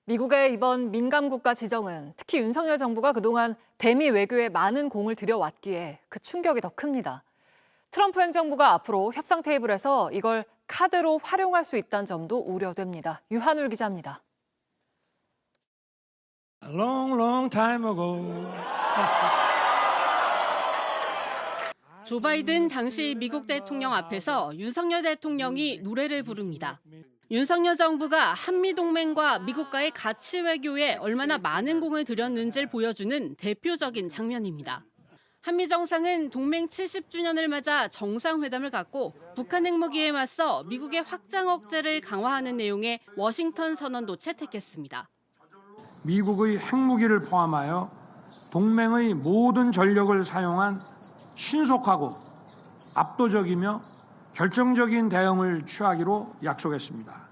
미국의 이번 민감국가 지정은 특히 윤석열 정부가 그동안 대미 외교에 많은 공을 들여왔기에 그 충격이 더 큽니다. 트럼프 행정부가 앞으로 협상 테이블에서 이걸 카드로 활용할 수 있다는 점도 우려됩니다. 유한울 기자입니다. A long, long time ago. 조 바이든 당시 미국 대통령 앞에서 윤석열 대통령이 노래를 부릅니다. 윤석열 정부가 한미동맹과 미국과의 가치 외교에 얼마나 많은 공을 들였는지를 보여주는 대표적인 장면입니다. 한미 정상은 동맹 70주년을 맞아 정상회담을 갖고 북한 핵무기에 맞서 미국의 확장 억제를 강화하는 내용의 워싱턴 선언도 채택했습니다. 미국의 핵무기를 포함하여 동맹의 모든 전력을 사용한 신속하고 압도적이며 결정적인 대응을 취하기로 약속했습니다.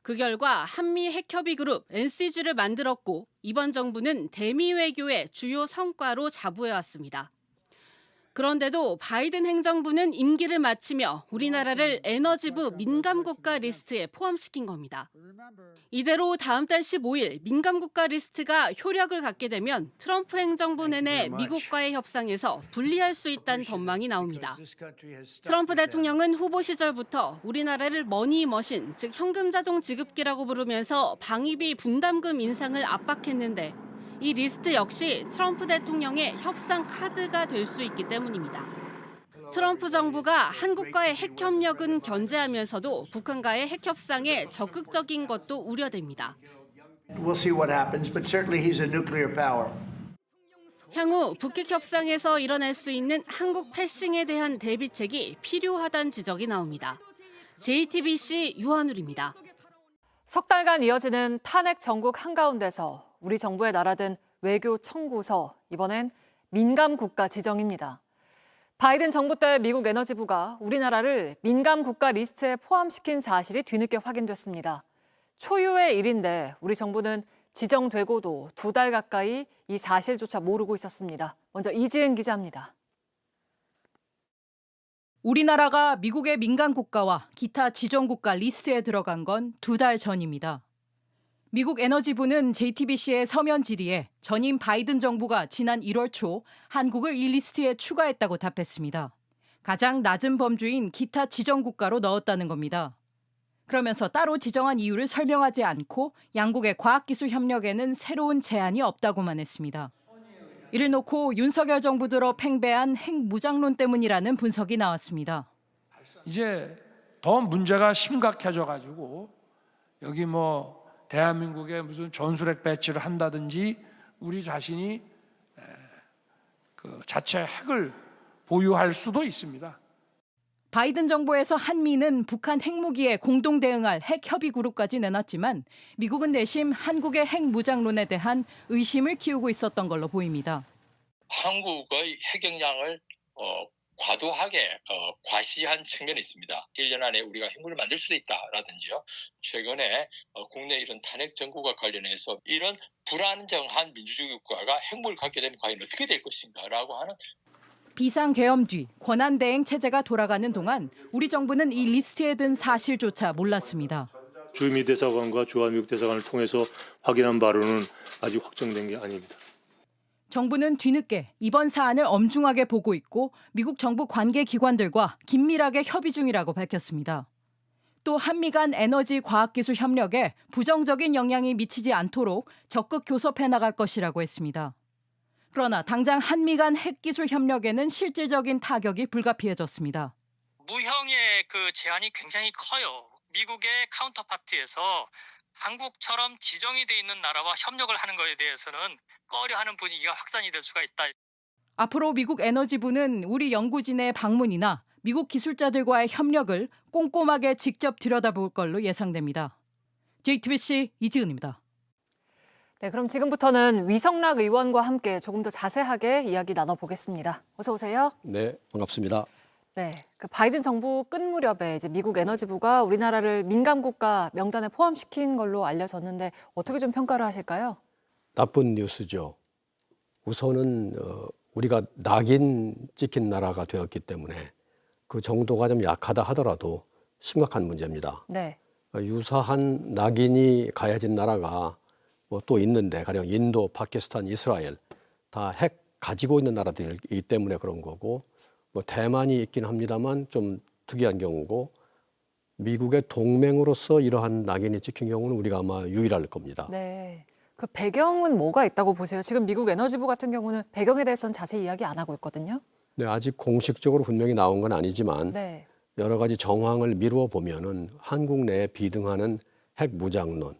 그 결과 한미 핵협의 그룹 NCG를 만들었고 이번 정부는 대미 외교의 주요 성과로 자부해왔습니다. 그런데도 바이든 행정부는 임기를 마치며 우리나라를 에너지부 민감국가 리스트에 포함시킨 겁니다. 이대로 다음 달 15일 민감국가 리스트가 효력을 갖게 되면 트럼프 행정부 내내 미국과의 협상에서 분리할 수 있다는 전망이 나옵니다. 트럼프 대통령은 후보 시절부터 우리나라를 머니머신, 즉 현금 자동 지급기라고 부르면서 방위비 분담금 인상을 압박했는데 이 리스트 역시 트럼프 대통령의 협상 카드가 될 수 있기 때문입니다. 트럼프 정부가 한국과의 핵협력은 견제하면서도 북한과의 핵협상에 적극적인 것도 우려됩니다. We'll see what happens, but certainly he's a nuclear power. 향후 북핵 협상에서 일어날 수 있는 한국 패싱에 대한 대비책이 필요하다는 지적이 나옵니다. JTBC 유한울입니다. 석 달간 이어지는 탄핵 전국 한가운데서 우리 정부의 날아든 외교 청구서, 이번엔 민감국가 지정입니다. 바이든 정부 때 미국 에너지부가 우리나라를 민감국가 리스트에 포함시킨 사실이 뒤늦게 확인됐습니다. 초유의 일인데 우리 정부는 지정되고도 2달 가까이 이 사실조차 모르고 있었습니다. 먼저 이지은 기자입니다. 우리나라가 미국의 민간국가와 기타 지정국가 리스트에 들어간 건 2달 전입니다. 미국 에너지부는 JTBC의 서면 질의에 전임 바이든 정부가 지난 1월 초 한국을 이 리스트에 추가했다고 답했습니다. 가장 낮은 범주인 기타 지정국가로 넣었다는 겁니다. 그러면서 따로 지정한 이유를 설명하지 않고 양국의 과학기술 협력에는 새로운 제한이 없다고만 했습니다. 이를 놓고 윤석열 정부 들어 팽배한 핵무장론 때문이라는 분석이 나왔습니다. 이제 더 문제가 심각해져가지고 여기 대한민국에 무슨 전술핵 배치를 한다든지 우리 자신이 그 자체 핵을 보유할 수도 있습니다. 바이든 정부에서 한미는 북한 핵무기에 공동 대응할 핵협의 그룹까지 내놨지만 미국은 내심 한국의 핵무장론에 대한 의심을 키우고 있었던 걸로 보입니다. 한국의 핵역량을 과도하게 과시한 측면이 있습니다. 1년 안에 우리가 핵무기를 만들 수도 있다라든지요. 최근에 국내 이런 탄핵 정국과 관련해서 이런 불안정한 민주주의 국가가 핵무기를 갖게 되면 과연 어떻게 될 것인가라고 하는 비상계엄 뒤 권한대행 체제가 돌아가는 동안 우리 정부는 이 리스트에 든 사실조차 몰랐습니다. 주미 대사관과 주한미국 대사관을 통해서 확인한 바로는 아직 확정된 게 아닙니다. 정부는 뒤늦게 이번 사안을 엄중하게 보고 있고 미국 정부 관계기관들과 긴밀하게 협의 중이라고 밝혔습니다. 또 한미 간 에너지 과학기술 협력에 부정적인 영향이 미치지 않도록 적극 교섭해 나갈 것이라고 했습니다. 그러나 당장 한미 간 핵기술 협력에는 실질적인 타격이 불가피해졌습니다. 무형의 그 제한이 굉장히 커요. 미국의 카운터파트에서 한국처럼 지정이 돼 있는 나라와 협력을 하는 것에 대해서는 꺼려하는 분위기가 확산이 될 수가 있다. 앞으로 미국 에너지부는 우리 연구진의 방문이나 미국 기술자들과의 협력을 꼼꼼하게 직접 들여다볼 걸로 예상됩니다. JTBC 이지은입니다. 네, 그럼 지금부터는 위성락 의원과 함께 조금 더 자세하게 이야기 나눠보겠습니다. 어서 오세요. 네, 반갑습니다. 네, 그 바이든 정부 끝 무렵에 이제 미국 에너지부가 우리나라를 민감국가 명단에 포함시킨 걸로 알려졌는데 어떻게 좀 평가를 하실까요? 나쁜 뉴스죠. 우선은 우리가 낙인 찍힌 나라가 되었기 때문에 그 정도가 좀 약하다 하더라도 심각한 문제입니다. 네. 유사한 낙인이 가해진 나라가 뭐 또 있는데 가령 인도, 파키스탄, 이스라엘 다 핵 가지고 있는 나라들이기 때문에 그런 거고 뭐 대만이 있긴 합니다만 좀 특이한 경우고 미국의 동맹으로서 이러한 낙인이 찍힌 경우는 우리가 아마 유일할 겁니다. 네. 그 배경은 뭐가 있다고 보세요? 지금 미국 에너지부 같은 경우는 배경에 대해서는 자세히 이야기 안 하고 있거든요. 네, 아직 공식적으로 분명히 나온 건 아니지만 네. 여러 가지 정황을 미루어 보면은 한국 내에 비등하는 핵 무장론,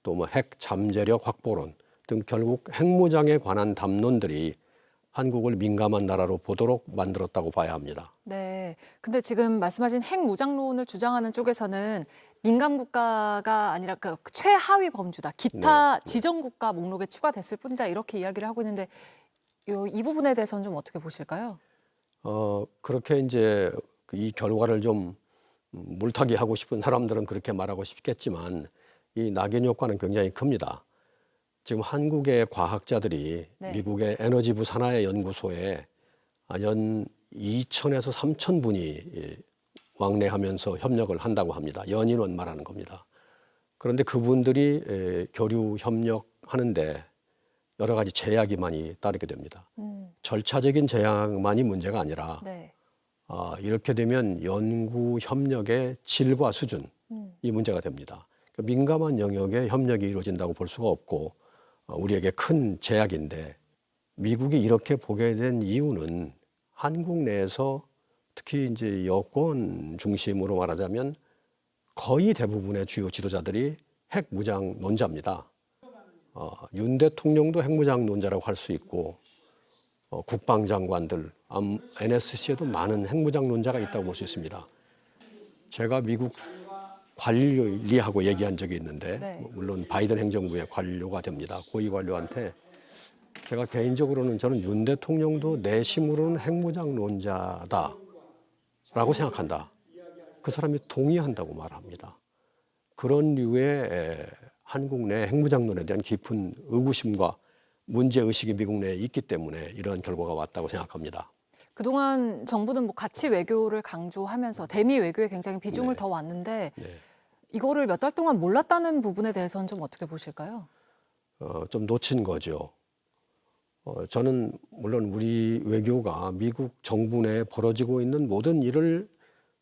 또 뭐 핵 잠재력 확보론 등 결국 핵무장에 관한 담론들이 한국을 민감한 나라로 보도록 만들었다고 봐야 합니다. 네. 근데 지금 말씀하신 핵 무장론을 주장하는 쪽에서는 민감 국가가 아니라 그 최하위 범주다. 기타 지정 국가 목록에 추가됐을 뿐이다. 이렇게 이야기를 하고 있는데 이 부분에 대해서는 좀 어떻게 보실까요? 그렇게 이제 이 결과를 좀 물타기 하고 싶은 사람들은 그렇게 말하고 싶겠지만 이 낙인 효과는 굉장히 큽니다. 지금 한국의 과학자들이 네. 미국의 에너지부 산하의 연구소에 연 2,000에서 3,000분이 왕래하면서 협력을 한다고 합니다. 연인원 말하는 겁니다. 그런데 그분들이 교류 협력하는데 여러 가지 제약이 많이 따르게 됩니다. 절차적인 제약만이 문제가 아니라 네. 이렇게 되면 연구 협력의 질과 수준이 문제가 됩니다. 그러니까 민감한 영역에 협력이 이루어진다고 볼 수가 없고 우리에게 큰 제약인데 미국이 이렇게 보게 된 이유는 한국 내에서 특히 이제 여권 중심으로 말하자면 거의 대부분의 주요 지도자들이 핵무장론자입니다. 윤 대통령도 핵무장론자라고 할 수 있고 국방장관들, NSC에도 많은 핵무장론자가 있다고 볼 수 있습니다. 제가 미국 관리하고 얘기한 적이 있는데 네. 물론 바이든 행정부의 관료가 됩니다. 고위 관료한테 제가 개인적으로는 저는 윤 대통령도 내심으로는 핵무장론자다라고 생각한다. 그 사람이 동의한다고 말합니다. 그런 류의 한국 내 핵무장론에 대한 깊은 의구심과 문제의식이 미국 내에 있기 때문에 이런 결과가 왔다고 생각합니다. 그동안 정부는 뭐 가치 외교를 강조하면서 대미 외교에 굉장히 비중을 네. 더 왔는데 네. 이거를 몇 달 동안 몰랐다는 부분에 대해서는 좀 어떻게 보실까요? 좀 놓친 거죠. 저는 물론 우리 외교가 미국 정부 내에 벌어지고 있는 모든 일을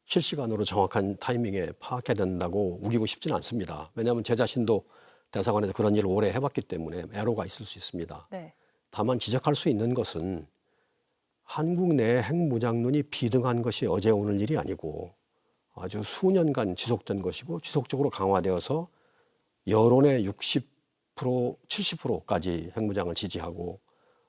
실시간으로 정확한 타이밍에 파악해야 된다고 우기고 싶지는 않습니다. 왜냐하면 제 자신도 대사관에서 그런 일을 오래 해봤기 때문에 애로가 있을 수 있습니다. 네. 다만 지적할 수 있는 것은 한국 내의 핵무장론이 비등한 것이 어제 오늘 일이 아니고 아주 수년간 지속된 것이고 지속적으로 강화되어서 여론의 60%, 70%까지 핵무장을 지지하고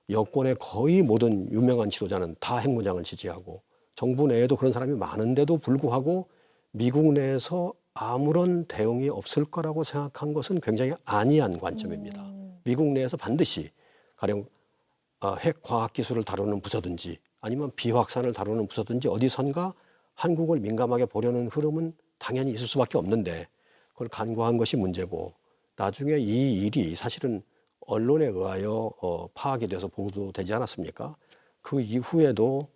여권의 거의 모든 유명한 지도자는 다 핵무장을 지지하고 정부 내에도 그런 사람이 많은데도 불구하고 미국 내에서 아무런 대응이 없을 거라고 생각한 것은 굉장히 안이한 관점입니다. 미국 내에서 반드시 가령 핵 과학 기술을 다루는 부서든지 아니면 비확산을 다루는 부서든지 어디선가 한국을 민감하게 보려는 흐름은 당연히 있을 수밖에 없는데 그걸 간과한 것이 문제고 나중에 이 일이 사실은 언론에 의하여 파악이 돼서 보도되지 않았습니까? 그 이후에도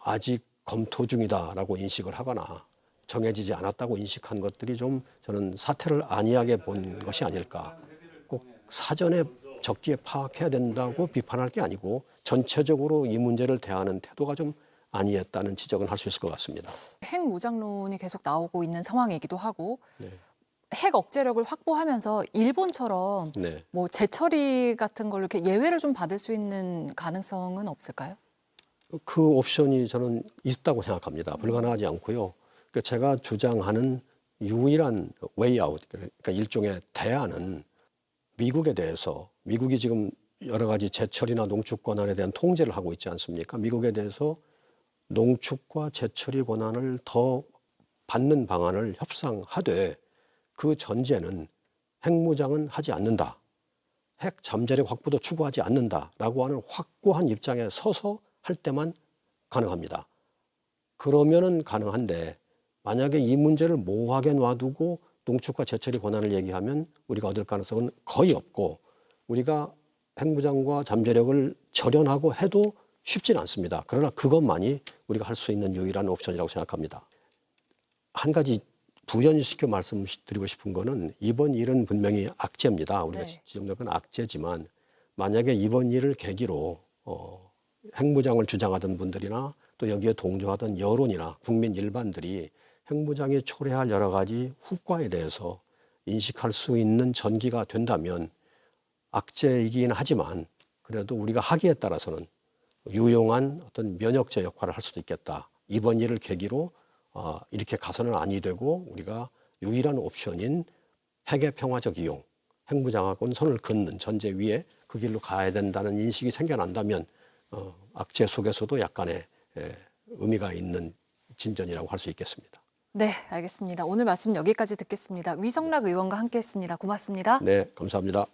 아직 검토 중이다라고 인식을 하거나 정해지지 않았다고 인식한 것들이 좀 저는 사태를 안이하게 본 것이 아닐까. 꼭 사전에 적기에 파악해야 된다고 비판할 게 아니고 전체적으로 이 문제를 대하는 태도가 좀 아니했다는 지적은 할 수 있을 것 같습니다. 핵 무장론이 계속 나오고 있는 상황이기도 하고 네. 핵 억제력을 확보하면서 일본처럼 네. 뭐 재처리 같은 걸로 이렇게 예외를 좀 받을 수 있는 가능성은 없을까요? 그 옵션이 저는 있다고 생각합니다. 불가능하지 않고요. 그러니까 제가 주장하는 유일한 웨이 아웃, 그러니까 일종의 대안은 미국에 대해서 미국이 지금 여러 가지 제철이나 농축 권한에 대한 통제를 하고 있지 않습니까? 미국에 대해서 농축과 제철이 권한을 더 받는 방안을 협상하되 그 전제는 핵무장은 하지 않는다. 핵 잠재력 확보도 추구하지 않는다라고 하는 확고한 입장에 서서 할 때만 가능합니다. 그러면은 가능한데 만약에 이 문제를 모호하게 놔두고 농축과 제철이 권한을 얘기하면 우리가 얻을 가능성은 거의 없고 우리가 핵무장과 잠재력을 절연하고 해도 쉽지는 않습니다. 그러나 그것만이 우리가 할 수 있는 유일한 옵션이라고 생각합니다. 한 가지 부연시켜 말씀드리고 싶은 거는 이번 일은 분명히 악재입니다. 우리가 네. 지적된 건 악재지만 만약에 이번 일을 계기로 핵무장을 주장하던 분들이나 또 여기에 동조하던 여론이나 국민 일반들이 핵무장이 초래할 여러 가지 후과에 대해서 인식할 수 있는 전기가 된다면 악재이긴 하지만 그래도 우리가 하기에 따라서는 유용한 어떤 면역제 역할을 할 수도 있겠다. 이번 일을 계기로 이렇게 가서는 아니 되고 우리가 유일한 옵션인 핵의 평화적 이용, 핵무장하고는 선을 긋는 전제 위에 그 길로 가야 된다는 인식이 생겨난다면 악재 속에서도 약간의 의미가 있는 진전이라고 할 수 있겠습니다. 네, 알겠습니다. 오늘 말씀 여기까지 듣겠습니다. 위성락 의원과 함께했습니다. 고맙습니다. 네, 감사합니다.